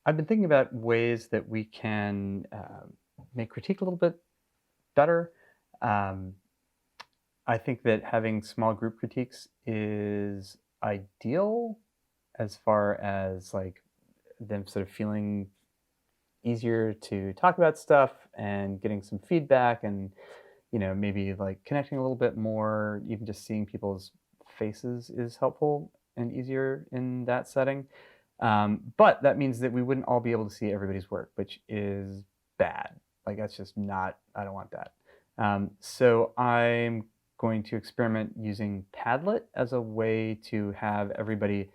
I've been thinking about ways that we can make critique a little bit better. Um, I think that having small group critiques is ideal as far as like them sort of feeling easier to talk about stuff and getting some feedback and maybe like connecting a little bit more. Even just seeing people's faces is helpful and easier in that setting. But that means that we wouldn't all be able to see everybody's work, which is bad. Like that's just not, I don't want that. So I'm going to experiment using Padlet as a way to have everybody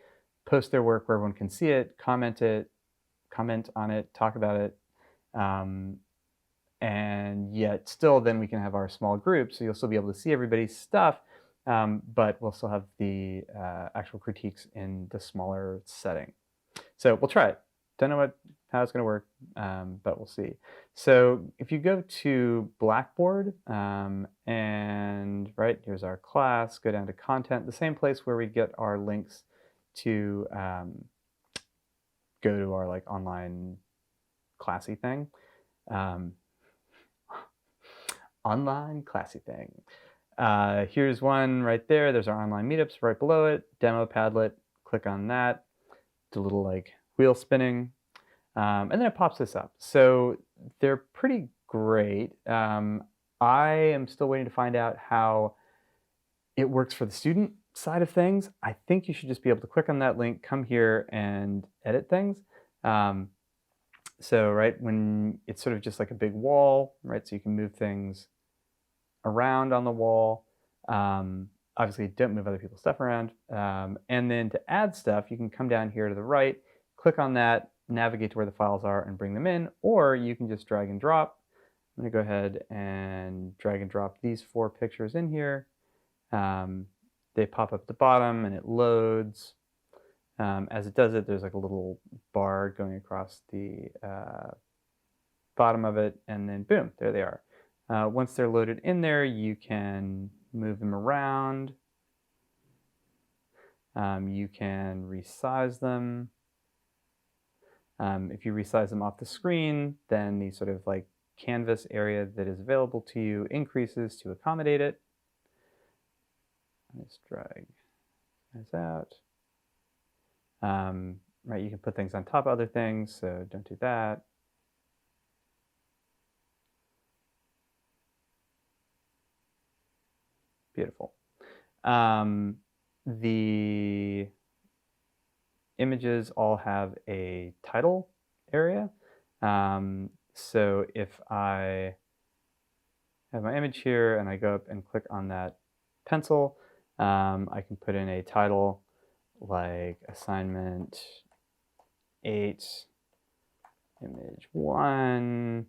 post their work where everyone can see it, comment on it, talk about it. Um, and yet still then we can have our small group, so you'll still be able to see everybody's stuff, but we'll still have the actual critiques in the smaller setting. So we'll try it. Don't know how it's going to work, but we'll see. So if you go to Blackboard, and right here's our class, go down to content, the same place where we get our links to go to our like online classy thing. Online classy thing. Here's one right there. There's our online meetups right below it. Demo Padlet. Click on that. Do a little like wheel spinning. And then it pops this up. So they're pretty great. I am still waiting to find out how it works for the student side of things. I think you should just be able to click on that link, come here and edit things. So right when it's sort of just like a big wall, right? So you can move things around on the wall. Obviously don't move other people's stuff around. And then to add stuff, you can come down here to the right, click on that, navigate to where the files are and bring them in, or you can just drag and drop. I'm gonna go ahead and drag and drop these 4 pictures in here. They pop up at the bottom and it loads. As it does it, there's like a little bar going across the bottom of it, and then boom, there they are. Once they're loaded in there, you can move them around. You can resize them. If you resize them off the screen, then the sort of like canvas area that is available to you increases to accommodate it. Let's drag this out. Right, you can put things on top of other things, so don't do that. Beautiful. The images all have a title area. So if I have my image here and I go up and click on that pencil, I can put in a title like assignment 8, image 1,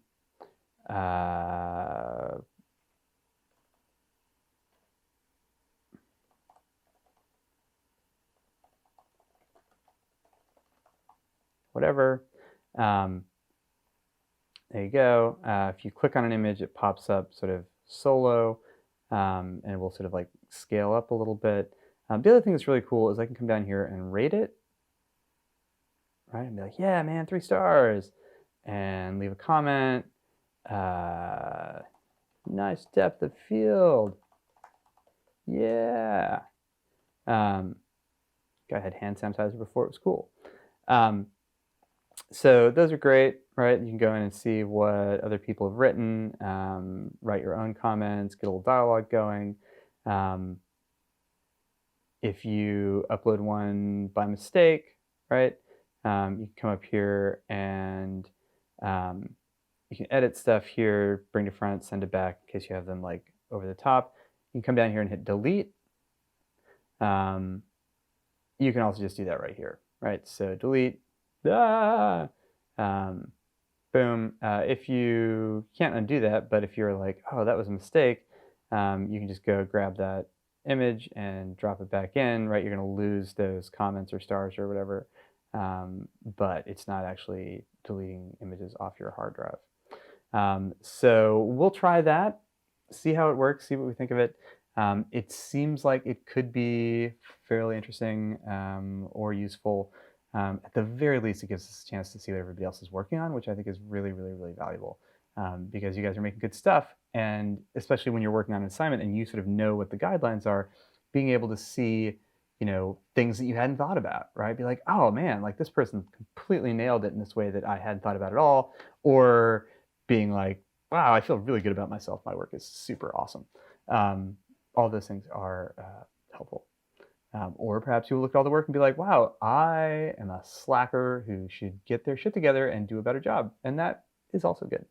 whatever. There you go. If you click on an image, it pops up sort of solo, and it will sort of like scale up a little bit. The other thing that's really cool is I can come down here and rate it, right? And be like, yeah, man, 3 stars, and leave a comment. Nice depth of field. Yeah. I had hand sanitizer before it was cool. So those are great, right? You can go in and see what other people have written, write your own comments, get a little dialogue going. If you upload one by mistake, right, you can come up here and you can edit stuff here, bring to front, send it back in case you have them like over the top. You can come down here and hit delete. You can also just do that right here, right? So delete. Boom. If you can't undo that, but if you're like, oh, that was a mistake, you can just go grab that image and drop it back in, right? You're going to lose those comments or stars or whatever, but it's not actually deleting images off your hard drive. So we'll try that, see how it works, see what we think of it. It seems like it could be fairly interesting or useful. At the very least, it gives us a chance to see what everybody else is working on, which I think is really, really, really valuable, because you guys are making good stuff. And especially when you're working on an assignment and you sort of know what the guidelines are, being able to see, things that you hadn't thought about, right? Be like, oh man, like this person completely nailed it in this way that I hadn't thought about at all. Or being like, wow, I feel really good about myself. My work is super awesome. Um, all those things are helpful. Or perhaps you'll look at all the work and be like, wow, I am a slacker who should get their shit together and do a better job. And that is also good.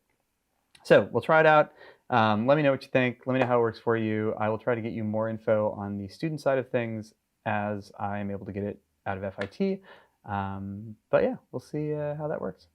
So we'll try it out. Let me know what you think. Let me know how it works for you. I will try to get you more info on the student side of things as I am able to get it out of FIT. But yeah, we'll see how that works.